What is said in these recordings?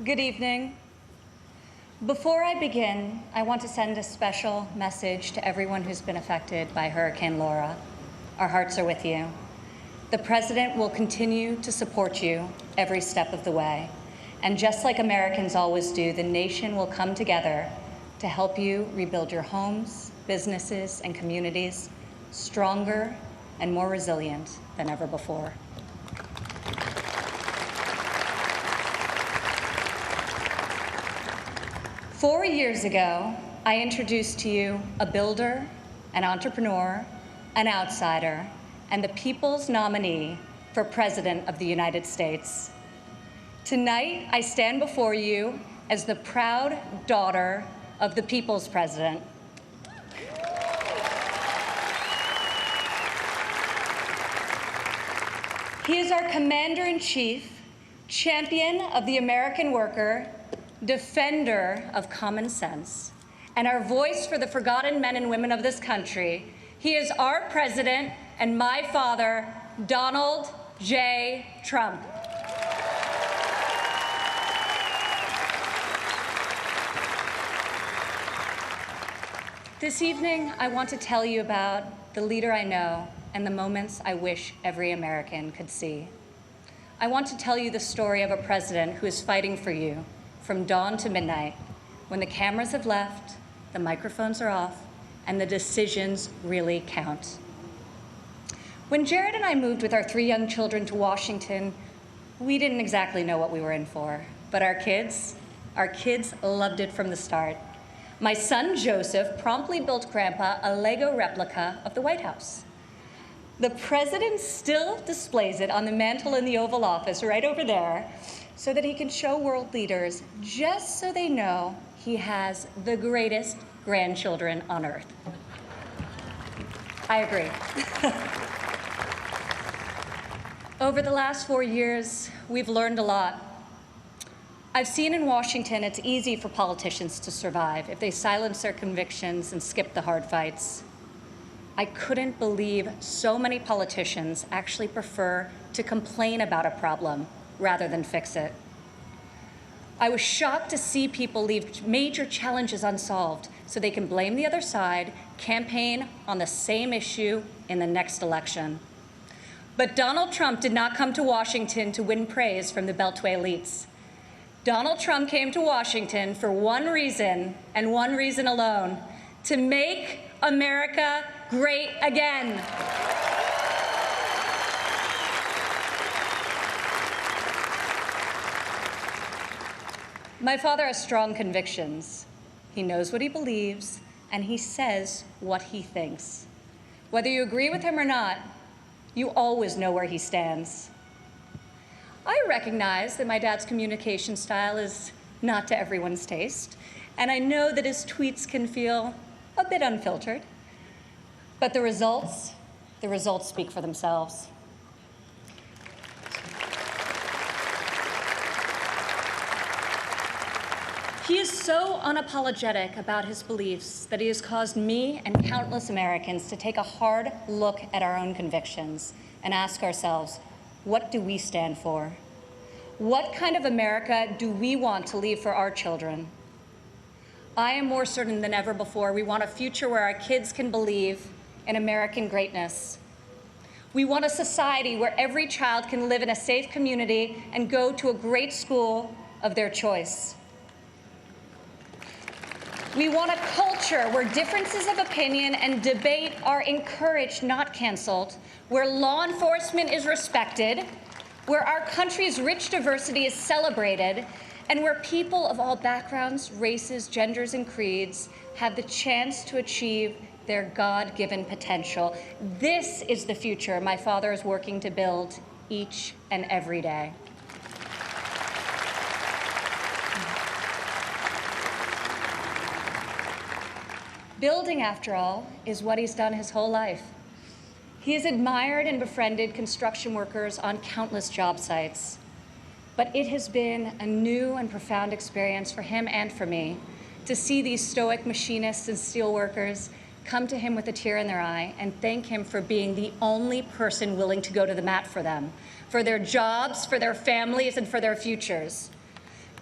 Good evening. Before I begin, I want to send a special message to everyone who's been affected by Hurricane Laura. Our hearts are with you. The President will continue to support you every step of the way. And just like Americans always do, the nation will come together to help you rebuild your homes, businesses, and communities stronger and more resilient than ever before. Four years ago, I introduced to you a builder, an entrepreneur, an outsider, and the people's nominee for President of the United States. Tonight, I stand before you as the proud daughter of the people's president. He is our commander-in-chief, champion of the American worker, defender of common sense, and our voice for the forgotten men and women of this country. He is our president and my father, Donald J. Trump. This evening, I want to tell you about the leader I know and the moments I wish every American could see. I want to tell you the story of a president who is fighting for you from dawn to midnight, when the cameras have left, the microphones are off, and the decisions really count. When Jared and I moved with our 3 young children to Washington, we didn't exactly know what we were in for, but our kids loved it from the start. My son, Joseph, promptly built Grandpa a Lego replica of the White House. The president still displays it on the mantle in the Oval Office right over there so that he can show world leaders, just so they know he has the greatest grandchildren on earth. I agree. Over the last 4 years, we've learned a lot. I've seen in Washington it's easy for politicians to survive if they silence their convictions and skip the hard fights. I couldn't believe so many politicians actually prefer to complain about a problem rather than fix it. I was shocked to see people leave major challenges unsolved so they can blame the other side, campaign on the same issue in the next election. But Donald Trump did not come to Washington to win praise from the Beltway elites. Donald Trump came to Washington for one reason, and one reason alone: to make America great again. My father has strong convictions. He knows what he believes, and he says what he thinks. Whether you agree with him or not, you always know where he stands. I recognize that my dad's communication style is not to everyone's taste, and I know that his tweets can feel a bit unfiltered. But the results speak for themselves. He is so unapologetic about his beliefs that he has caused me and countless Americans to take a hard look at our own convictions and ask ourselves, what do we stand for? What kind of America do we want to leave for our children? I am more certain than ever before we want a future where our kids can believe in American greatness. We want a society where every child can live in a safe community and go to a great school of their choice. We want a culture where differences of opinion and debate are encouraged, not canceled, where law enforcement is respected, where our country's rich diversity is celebrated, and where people of all backgrounds, races, genders, and creeds have the chance to achieve their God-given potential. This is the future my father is working to build each and every day. Building, after all, is what he's done his whole life. He has admired and befriended construction workers on countless job sites. But it has been a new and profound experience for him and for me to see these stoic machinists and steelworkers come to him with a tear in their eye and thank him for being the only person willing to go to the mat for them, for their jobs, for their families, and for their futures.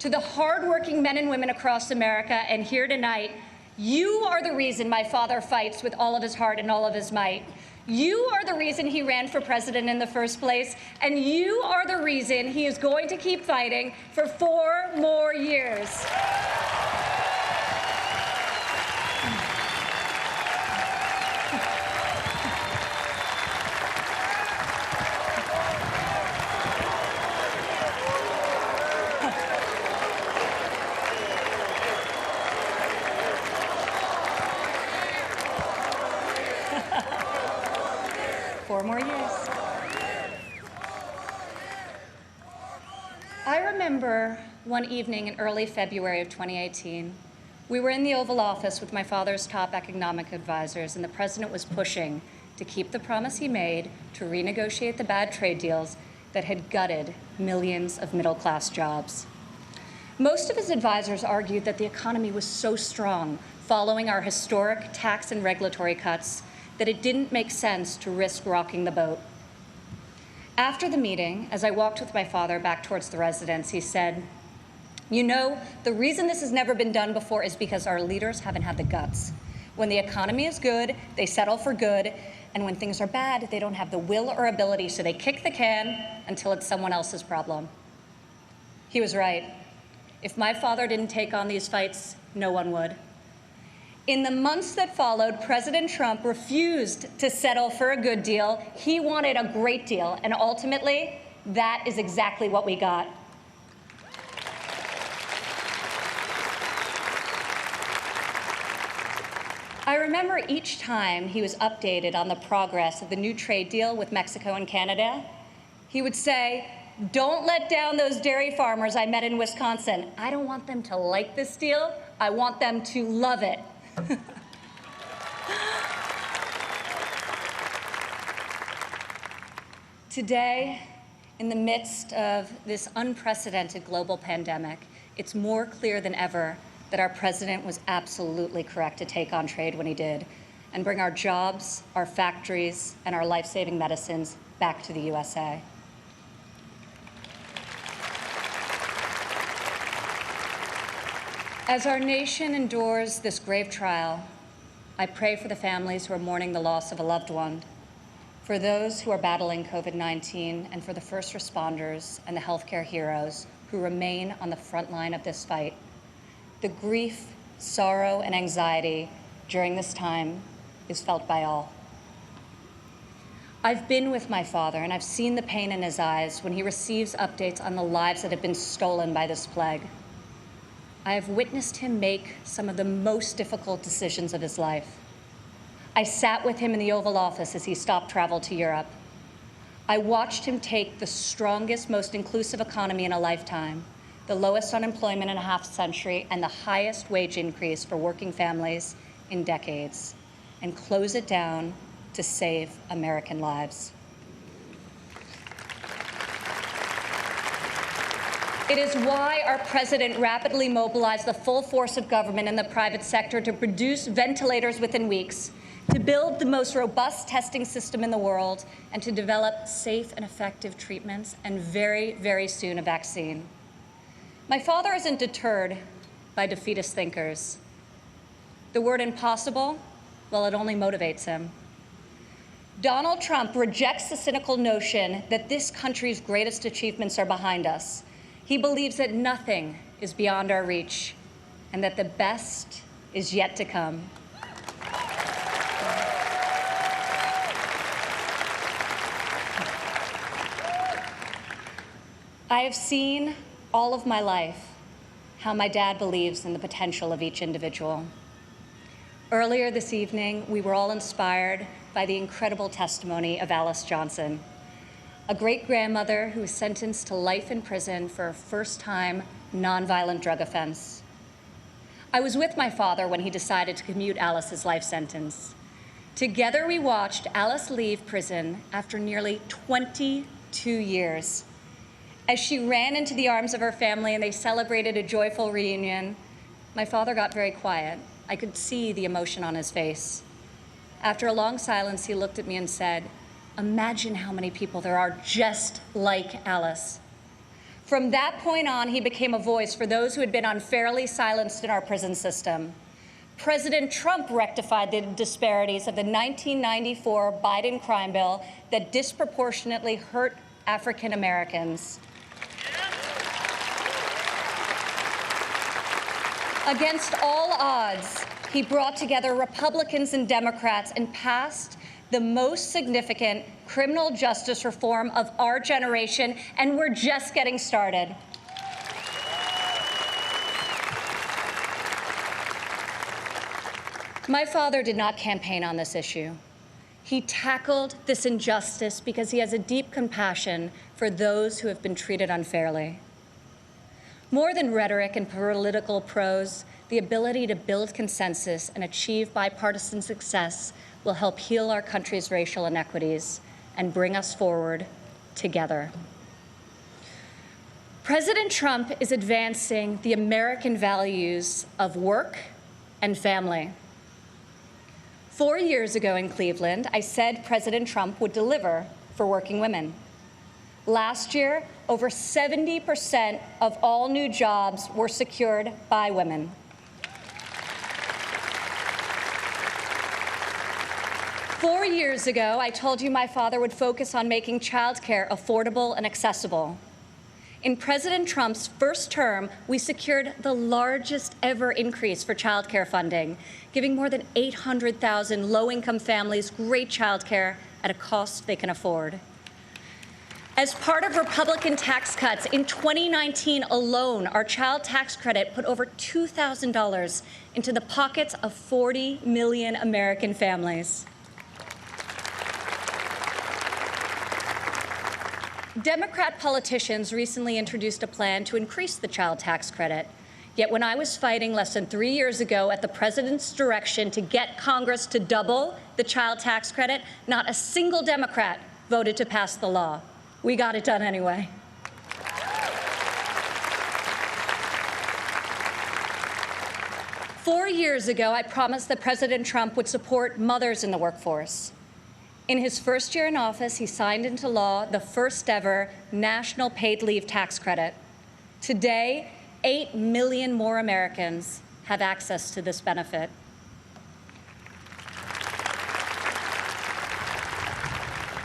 To the hardworking men and women across America and here tonight, you are the reason my father fights with all of his heart and all of his might. You are the reason he ran for president in the first place, and you are the reason he is going to keep fighting for 4 more years. Four more years. I remember one evening in early February of 2018, we were in the Oval Office with my father's top economic advisors, and the president was pushing to keep the promise he made to renegotiate the bad trade deals that had gutted millions of middle-class jobs. Most of his advisors argued that the economy was so strong following our historic tax and regulatory cuts that it didn't make sense to risk rocking the boat. After the meeting, as I walked with my father back towards the residence, he said, "You know, the reason this has never been done before is because our leaders haven't had the guts. When the economy is good, they settle for good, and when things are bad, they don't have the will or ability, so they kick the can until it's someone else's problem." He was right. If my father didn't take on these fights, no one would. In the months that followed, President Trump refused to settle for a good deal. He wanted a great deal, and ultimately, that is exactly what we got. I remember each time he was updated on the progress of the new trade deal with Mexico and Canada, he would say, "Don't let down those dairy farmers I met in Wisconsin. I don't want them to like this deal. I want them to love it." Today, in the midst of this unprecedented global pandemic, it's more clear than ever that our president was absolutely correct to take on trade when he did and bring our jobs, our factories, and our life-saving medicines back to the USA. As our nation endures this grave trial, I pray for the families who are mourning the loss of a loved one, for those who are battling COVID-19, and for the first responders and the healthcare heroes who remain on the front line of this fight. The grief, sorrow, and anxiety during this time is felt by all. I've been with my father, and I've seen the pain in his eyes when he receives updates on the lives that have been stolen by this plague. I have witnessed him make some of the most difficult decisions of his life. I sat with him in the Oval Office as he stopped travel to Europe. I watched him take the strongest, most inclusive economy in a lifetime, the lowest unemployment in a half century, and the highest wage increase for working families in decades, and close it down to save American lives. It is why our president rapidly mobilized the full force of government and the private sector to produce ventilators within weeks, to build the most robust testing system in the world, and to develop safe and effective treatments, and very, very soon a vaccine. My father isn't deterred by defeatist thinkers. The word impossible, well, it only motivates him. Donald Trump rejects the cynical notion that this country's greatest achievements are behind us. He believes that nothing is beyond our reach and that the best is yet to come. I have seen all of my life how my dad believes in the potential of each individual. Earlier this evening, we were all inspired by the incredible testimony of Alice Johnson, a great-grandmother who was sentenced to life in prison for a first-time nonviolent drug offense. I was with my father when he decided to commute Alice's life sentence. Together, we watched Alice leave prison after nearly 22 years. As she ran into the arms of her family and they celebrated a joyful reunion, my father got very quiet. I could see the emotion on his face. After a long silence, he looked at me and said, "Imagine how many people there are just like Alice." From that point on, he became a voice for those who had been unfairly silenced in our prison system. President Trump rectified the disparities of the 1994 Biden crime bill that disproportionately hurt African Americans. Against all odds, he brought together Republicans and Democrats and passed the most significant criminal justice reform of our generation, and we're just getting started. My father did not campaign on this issue. He tackled this injustice because he has a deep compassion for those who have been treated unfairly. More than rhetoric and political prose, the ability to build consensus and achieve bipartisan success will help heal our country's racial inequities and bring us forward together. President Trump is advancing the American values of work and family. 4 years ago in Cleveland, I said President Trump would deliver for working women. Last year, over 70% of all new jobs were secured by women. Four years ago, I told you my father would focus on making childcare affordable and accessible. In President Trump's first term, we secured the largest ever increase for childcare funding, giving more than 800,000 low-income families great childcare at a cost they can afford. As part of Republican tax cuts, in 2019 alone, our child tax credit put over $2,000 into the pockets of 40 million American families. Democrat politicians recently introduced a plan to increase the child tax credit. Yet when I was fighting less than 3 years ago at the president's direction to get Congress to double the child tax credit, not a single Democrat voted to pass the law. We got it done anyway. Four years ago, I promised that President Trump would support mothers in the workforce. In his first year in office, he signed into law the first ever national paid leave tax credit. Today, 8 million more Americans have access to this benefit.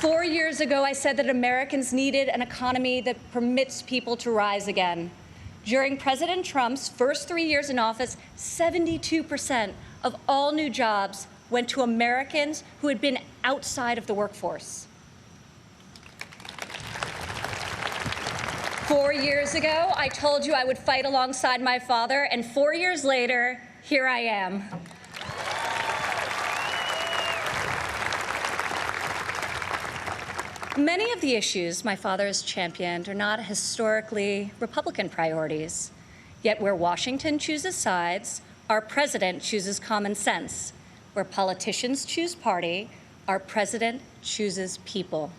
Four years ago, I said that Americans needed an economy that permits people to rise again. During President Trump's first 3 years in office, 72% of all new jobs went to Americans who had been outside of the workforce. 4 years ago, I told you I would fight alongside my father, and 4 years later, here I am. Many of the issues my father has championed are not historically Republican priorities. Yet where Washington chooses sides, our president chooses common sense. Where politicians choose party, our president chooses people.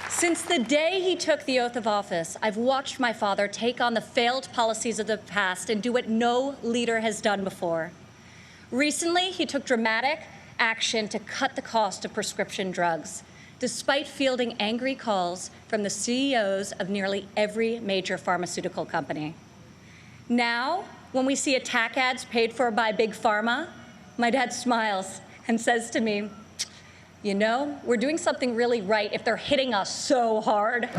Since the day he took the oath of office, I've watched my father take on the failed policies of the past and do what no leader has done before. Recently, he took dramatic action to cut the cost of prescription drugs, despite fielding angry calls from the CEOs of nearly every major pharmaceutical company. Now, when we see attack ads paid for by Big Pharma, my dad smiles and says to me, "You know, we're doing something really right if they're hitting us so hard."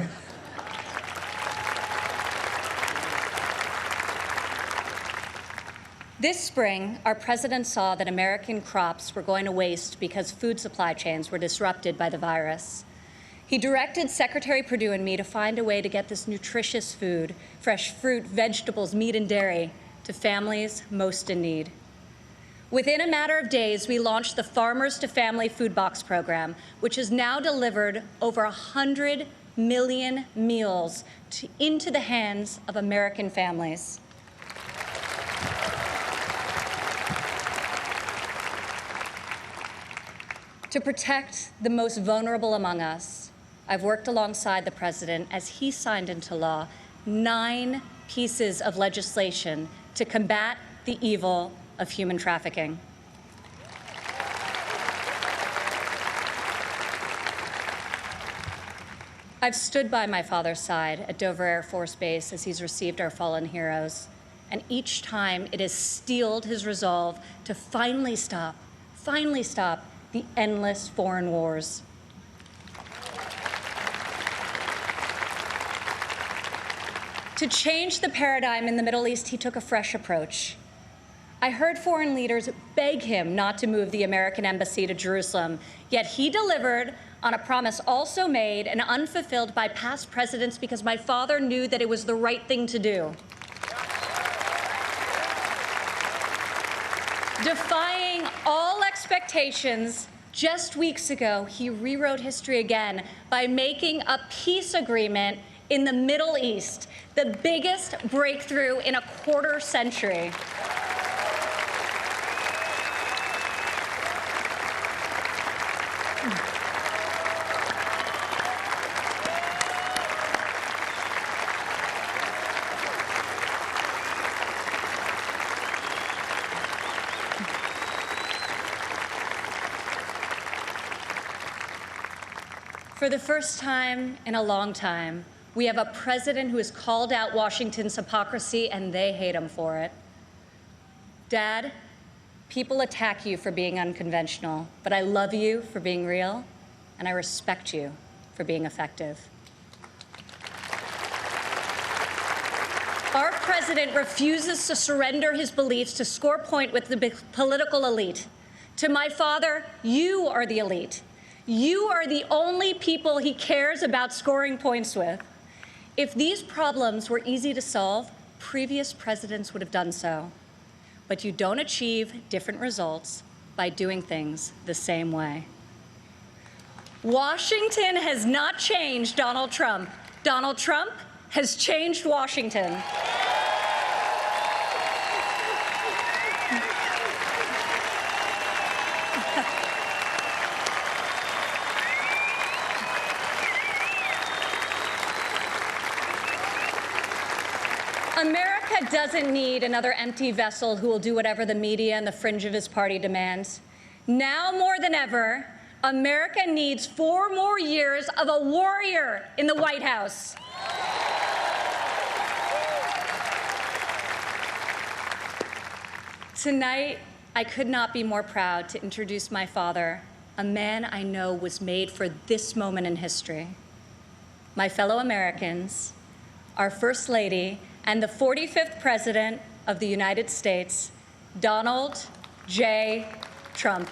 This spring, our president saw that American crops were going to waste because food supply chains were disrupted by the virus. He directed Secretary Perdue and me to find a way to get this nutritious food, fresh fruit, vegetables, meat, and dairy, to families most in need. Within a matter of days, we launched the Farmers to Family Food Box program, which has now delivered over 100 million meals into the hands of American families. To protect the most vulnerable among us, I've worked alongside the president as he signed into law 9 pieces of legislation to combat the evil of human trafficking. I've stood by my father's side at Dover Air Force Base as he's received our fallen heroes, and each time it has steeled his resolve to finally stop the endless foreign wars. To change the paradigm in the Middle East, he took a fresh approach. I heard foreign leaders beg him not to move the American embassy to Jerusalem, yet he delivered on a promise also made and unfulfilled by past presidents because my father knew that it was the right thing to do. Defying all expectations, just weeks ago, he rewrote history again by making a peace agreement in the Middle East, the biggest breakthrough in a quarter century. For the first time in a long time, we have a president who has called out Washington's hypocrisy, and they hate him for it. Dad, people attack you for being unconventional, but I love you for being real, and I respect you for being effective. Our president refuses to surrender his beliefs to score point with the political elite. To my father, you are the elite. You are the only people he cares about scoring points with. If these problems were easy to solve, previous presidents would have done so. But you don't achieve different results by doing things the same way. Washington has not changed Donald Trump. Donald Trump has changed Washington. America doesn't need another empty vessel who will do whatever the media and the fringe of his party demands. Now more than ever, America needs 4 more years of a warrior in the White House. Tonight, I could not be more proud to introduce my father, a man I know was made for this moment in history. My fellow Americans, our First Lady, and the 45th President of the United States, Donald J. Trump.